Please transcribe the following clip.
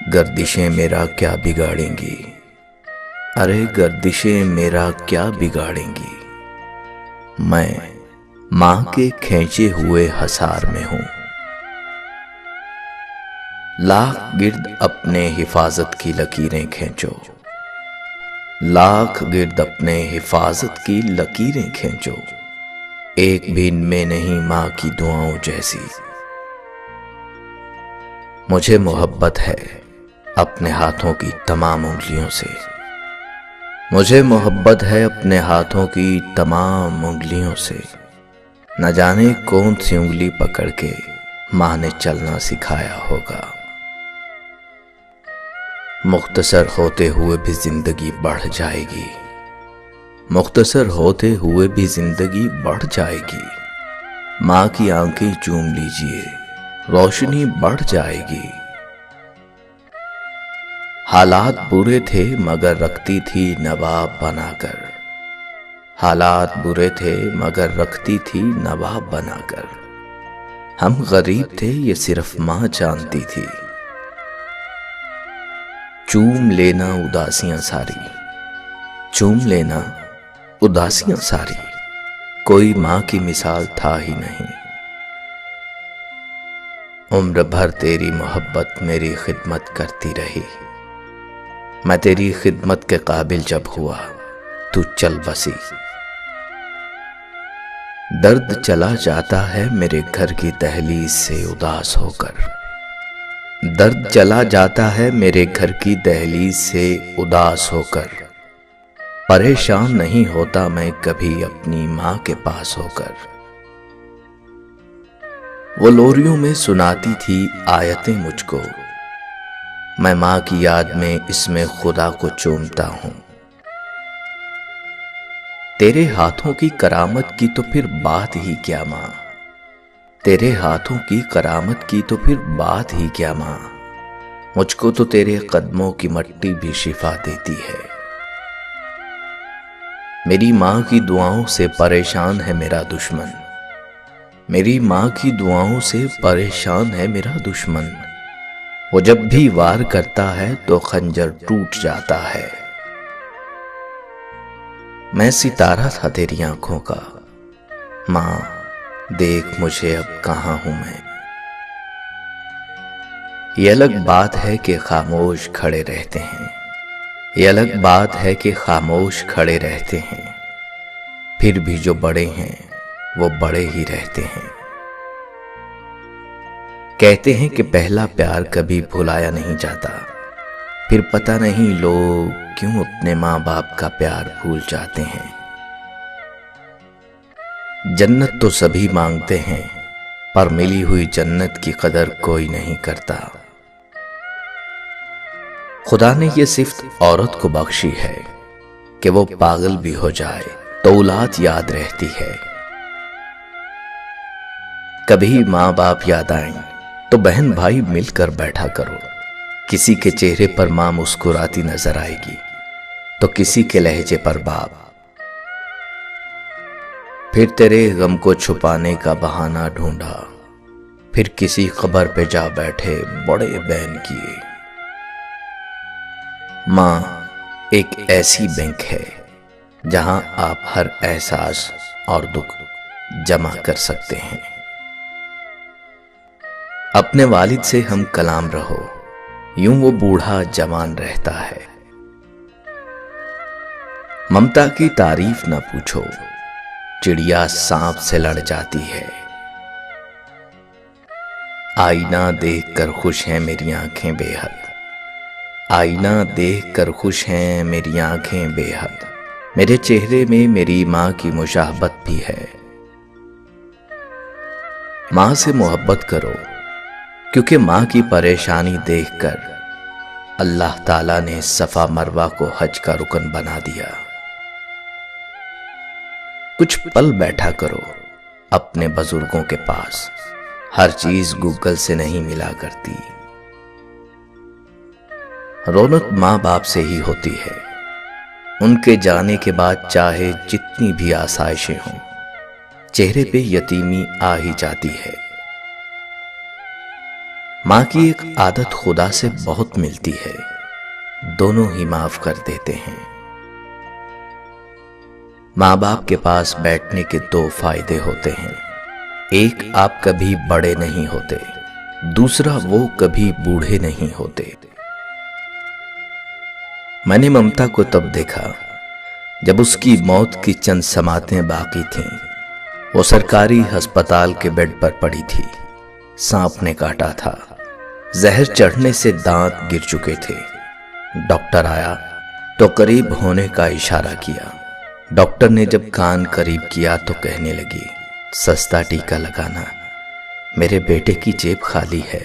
गर्दिशें मेरा क्या बिगाड़ेंगी। अरे गर्दिशें मेरा क्या बिगाड़ेंगी। मैं माँ के खींचे हुए हसार में हूँ। लाख गिर्द अपने हिफाजत की लकीरें खींचो, लाख गिर्द अपने हिफाजत की लकीरें खींचो, एक भी इनमें नहीं माँ की दुआओं जैसी। मुझे मोहब्बत है अपने हाथों की तमाम उंगलियों से, मुझे मोहब्बत है अपने हाथों की तमाम उंगलियों से। न जाने कौन सी उंगली पकड़ के माँ ने चलना सिखाया होगा। मुख्तसर होते हुए भी जिंदगी बढ़ जाएगी, मुख्तसर होते हुए भी जिंदगी बढ़ जाएगी। माँ की आंखें चूम लीजिए, रोशनी बढ़ जाएगी। हालात बुरे थे मगर रखती थी नवाब बनाकर, हालात बुरे थे मगर रखती थी नवाब बनाकर। हम गरीब थे ये सिर्फ माँ जानती थी। चूम लेना उदासियां सारी, चूम लेना उदासियां सारी, कोई माँ की मिसाल था ही नहीं। उम्र भर तेरी मोहब्बत मेरी खिदमत करती रही। मैं तेरी खिदमत के काबिल जब हुआ तू चल बसी। दर्द चला जाता है मेरे घर की दहलीज से उदास होकर, दर्द चला जाता है मेरे घर की दहलीज से उदास होकर। परेशान नहीं होता मैं कभी अपनी माँ के पास होकर। वो लोरियों में सुनाती थी आयतें मुझको, मैं माँ की याद में इसमें खुदा को चूमता हूं। तेरे हाथों की करामत की तो फिर बात ही क्या माँ, तेरे हाथों की करामत की तो फिर बात ही क्या माँ। मुझको तो तेरे कदमों की मट्टी भी शिफा देती है। मेरी माँ की दुआओं से परेशान है मेरा दुश्मन, मेरी माँ की दुआओं से परेशान है मेरा दुश्मन। वो जब भी वार करता है तो खंजर टूट जाता है। मैं सितारा था तेरी आंखों का, माँ देख मुझे अब कहां हूं मैं। ये अलग बात है कि खामोश खड़े रहते हैं, ये अलग बात है कि खामोश खड़े रहते हैं। फिर भी जो बड़े हैं वो बड़े ही रहते हैं। कहते हैं कि पहला प्यार कभी भुलाया नहीं जाता, फिर पता नहीं लोग क्यों अपने माँ बाप का प्यार भूल जाते हैं। जन्नत तो सभी मांगते हैं पर मिली हुई जन्नत की कदर कोई नहीं करता। खुदा ने ये सिफ्त औरत को बख्शी है कि वो पागल भी हो जाए तो औलाद याद रहती है। कभी माँ बाप याद आए तो बहन भाई मिलकर बैठा करो। किसी के चेहरे पर माँ मुस्कुराती नजर आएगी तो किसी के लहजे पर बाप। फिर तेरे गम को छुपाने का बहाना ढूंढा, फिर किसी खबर पे जा बैठे बड़े बैन किए। माँ एक ऐसी बैंक है जहां आप हर एहसास और दुख जमा कर सकते हैं। अपने वालिद से हम कलाम रहो, यूं वो बूढ़ा जवान रहता है। ममता की तारीफ न पूछो, चिड़िया सांप से लड़ जाती है। आईना देखकर खुश हैं मेरी आंखें बेहद, आईना देखकर खुश हैं मेरी आंखें बेहद। मेरे चेहरे में मेरी माँ की मुशाहबत भी है। माँ से मोहब्बत करो क्योंकि माँ की परेशानी देखकर अल्लाह ताला ने सफा मरवा को हज का रुकन बना दिया। कुछ पल बैठा करो अपने बुजुर्गों के पास, हर चीज गूगल से नहीं मिला करती। रौनक माँ बाप से ही होती है, उनके जाने के बाद चाहे जितनी भी आसाइशें हों, चेहरे पे यतीमी आ ही जाती है। माँ की एक आदत खुदा से बहुत मिलती है, दोनों ही माफ कर देते हैं। माँ बाप के पास बैठने के दो फायदे होते हैं, एक आप कभी बड़े नहीं होते, दूसरा वो कभी बूढ़े नहीं होते। मैंने ममता को तब देखा जब उसकी मौत की चंद समातें बाकी थीं। वो सरकारी अस्पताल के बेड पर पड़ी थी। सांप ने काटा था, जहर चढ़ने से दांत गिर चुके थे। डॉक्टर आया तो करीब होने का इशारा किया। डॉक्टर ने जब कान करीब किया तो कहने लगी, सस्ता टीका लगाना, मेरे बेटे की जेब खाली है।